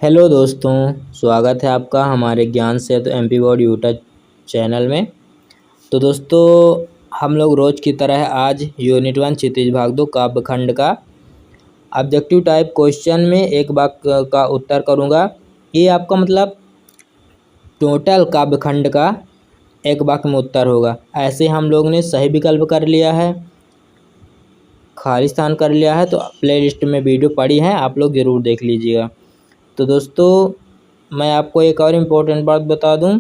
Hello दोस्तों, स्वागत है आपका हमारे ज्ञान सेतु एमपी बोर्ड यूट्यूब चैनल में। तो दोस्तों, हम लोग रोज़ की तरह आज यूनिट 1 क्षितिज भाग 2 काव्यखंड का ऑब्जेक्टिव टाइप क्वेश्चन में एक वाक्य का उत्तर करूंगा। ये आपका मतलब टोटल काव्यखंड का एक वाक्य में उत्तर होगा। ऐसे हम लोग ने सही विकल्प कर लिया है, खाली स्थान कर लिया है, तो प्लेलिस्ट में वीडियो पड़ी है, आप लोग ज़रूर देख लीजिएगा। तो दोस्तों, मैं आपको एक और इम्पोर्टेंट बात बता दूं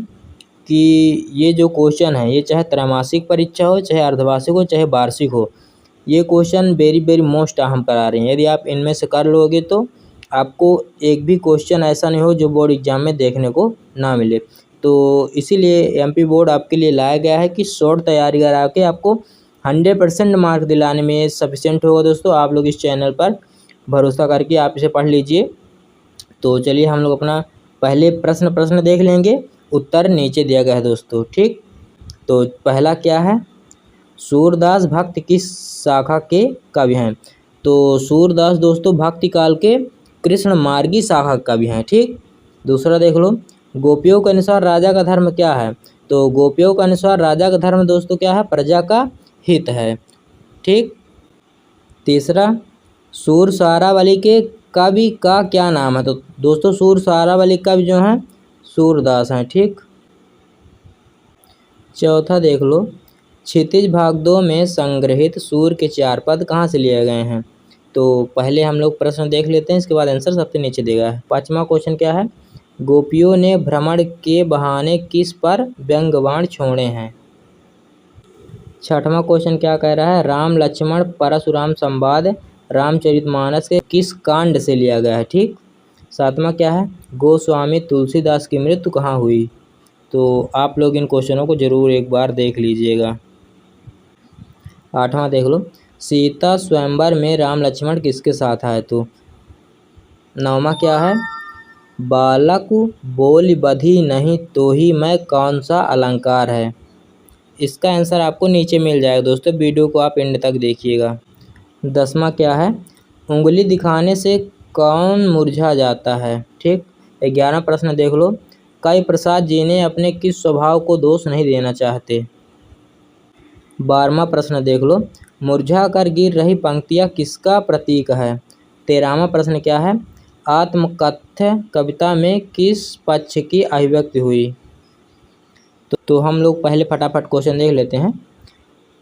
कि ये जो क्वेश्चन है, ये चाहे त्रैमासिक परीक्षा हो, चाहे अर्धवार्षिक हो, चाहे वार्षिक हो, ये क्वेश्चन वेरी वेरी मोस्ट अहम करा रहे हैं। यदि आप इनमें से कर लोगे तो आपको एक भी क्वेश्चन ऐसा नहीं हो जो बोर्ड एग्जाम में देखने को ना मिले। तो इसीलिए एमपी बोर्ड आपके लिए लाया गया है कि शॉर्ट तैयारी करा के आपको 100% मार्क दिलाने में सफिशिएंट होगा। दोस्तों, आप लोग इस चैनल पर भरोसा करके आप इसे पढ़ लीजिए। तो चलिए हम लोग अपना पहले प्रश्न देख लेंगे। उत्तर नीचे दिया गया है दोस्तों, ठीक। तो पहला क्या है, सूरदास भक्त किस शाखा के कवि हैं? तो सूरदास दोस्तों भक्ति काल के कृष्ण मार्गी शाखा के कवि हैं, ठीक। दूसरा देख लो, गोपियों के अनुसार राजा का धर्म क्या है? तो गोपियों के अनुसार राजा का धर्म दोस्तों क्या है? प्रजा का हित है, ठीक। तीसरा, सूर सारावली के कवि का क्या नाम है? तो दोस्तों सूर सारावली कवि जो हैं सूरदास हैं, ठीक। चौथा देख लो, क्षितिज भाग 2 में संग्रहित सूर के 4 पद कहाँ से लिए गए हैं? तो पहले हम लोग प्रश्न देख लेते हैं, इसके बाद आंसर सबसे नीचे देगा है। पाँचवा क्वेश्चन क्या है, गोपियों ने भ्रमण के बहाने किस पर व्यंग्यबाण छोड़े हैं? छठवां क्वेश्चन क्या कह रहा है, राम लक्ष्मण परशुराम संवाद रामचरितमानस के किस कांड से लिया गया है, ठीक। सातवां क्या है, गोस्वामी तुलसीदास की मृत्यु कहाँ हुई? तो आप लोग इन क्वेश्चनों को जरूर एक बार देख लीजिएगा। आठवां देख लो, सीता स्वयंवर में राम लक्ष्मण किसके साथ आए? तो नौवां क्या है, बालक बोल बधी नहीं तो ही मैं कौन सा अलंकार है? इसका आंसर आपको नीचे मिल जाएगा दोस्तों, वीडियो को आप एंड तक देखिएगा। 10वां क्या है, उंगली दिखाने से कौन मुरझा जाता है, ठीक। 11वां प्रश्न देख लो, कई प्रसाद जी ने अपने किस स्वभाव को दोष नहीं देना चाहते? 12वां प्रश्न देख लो, मुरझा कर गिर रही पंक्तियाँ किसका प्रतीक है? 13वां प्रश्न क्या है, आत्मकथ्य कविता में किस पक्ष की अभिव्यक्ति हुई? तो हम लोग पहले फटाफट क्वेश्चन देख लेते हैं।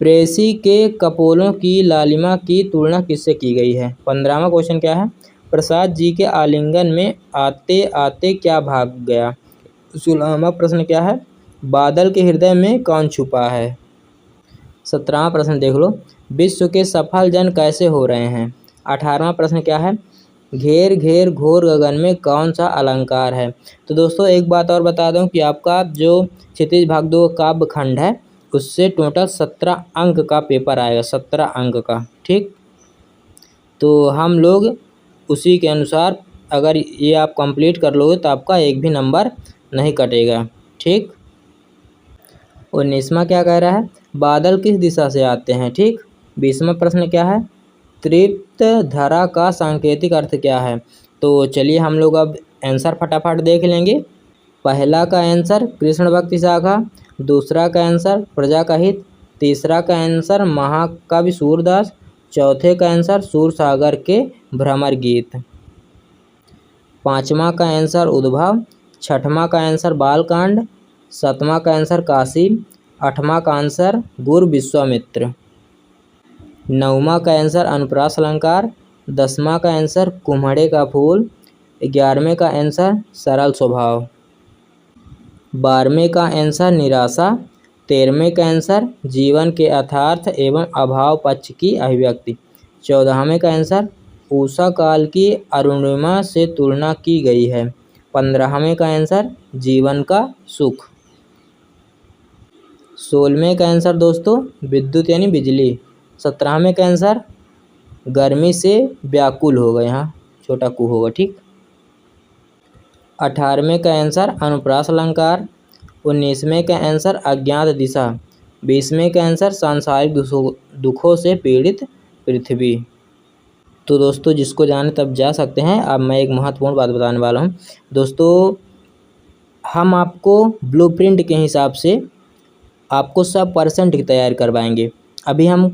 प्रेसी के कपोलों की लालिमा की तुलना किससे की गई है? 15वां क्वेश्चन क्या है, प्रसाद जी के आलिंगन में आते आते क्या भाग गया? 16वां प्रश्न क्या है, बादल के हृदय में कौन छुपा है? 17वां प्रश्न देख लो, विश्व के सफल जन कैसे हो रहे हैं? 18वां प्रश्न क्या है, घेर घेर घोर गगन में कौन सा अलंकार है? तो दोस्तों एक बात और बता दूं कि आपका जो क्षितिज भाग 2 काव्यखंड है उससे टोटल 17 अंक का पेपर आएगा, 17 अंक का, ठीक। तो हम लोग उसी के अनुसार अगर ये आप कंप्लीट कर लोगे तो आपका एक भी नंबर नहीं कटेगा, ठीक। 19वां क्या कह रहा है, बादल किस दिशा से आते हैं, ठीक। 20वां प्रश्न क्या है, तृप्त धरा का सांकेतिक अर्थ क्या है? तो चलिए हम लोग अब आंसर फटाफट देख लेंगे। पहला का आंसर कृष्ण भक्ति शाखा, दूसरा का आंसर प्रजा का हित, तीसरा का आंसर महाकवि सूरदास, चौथे का आंसर सूरसागर के भ्रमर गीत, पांचवा का आंसर उद्भव, छठवां का आंसर बालकांड, सातवां का आंसर काशी, आठवां का आंसर गुरु विश्वामित्र, नौवां का आंसर अनुप्रास अलंकार, 10वां का आंसर कुम्हड़े का फूल, 11वें का आंसर सरल स्वभाव, 12वें का आंसर निराशा, 13वें का आंसर जीवन के यथार्थ एवं अभाव पक्ष की अभिव्यक्ति, 14वें का आंसर उषा काल की अरुणिमा से तुलना की गई है, 15वें का आंसर जीवन का सुख, 16वें का आंसर दोस्तों विद्युत यानी बिजली, 17वें का आंसर गर्मी से व्याकुल होगा, यहाँ छोटा कु होगा, ठीक। 18वें का आंसर अनुप्रास अलंकार, 19वें का आंसर अज्ञात दिशा, 20वें का आंसर सांसारिक दुखों से पीड़ित पृथ्वी। तो दोस्तों जिसको जाने तब जा सकते हैं। अब मैं एक महत्वपूर्ण बात बताने वाला हूँ दोस्तों, हम आपको ब्लूप्रिंट के हिसाब से आपको सब परसेंट की तैयारी करवाएंगे। अभी हम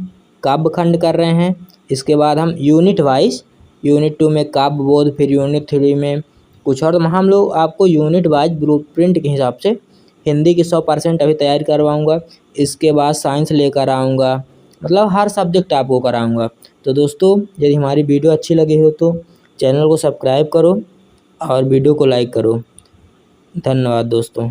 काव्यखंड कर रहे हैं, इसके बाद हम यूनिट वाइज, यूनिट 2 में काव्य बोध, फिर यूनिट 3 में कुछ और। तो हम लोग आपको यूनिट वाइज ब्लूप्रिंट के हिसाब से हिंदी की 100% अभी तैयारी करवाऊंगा। इसके बाद साइंस लेकर आऊँगा, मतलब हर सब्जेक्ट आपको कराऊंगा। तो दोस्तों यदि हमारी वीडियो अच्छी लगी हो तो चैनल को सब्सक्राइब करो और वीडियो को लाइक करो। धन्यवाद दोस्तों।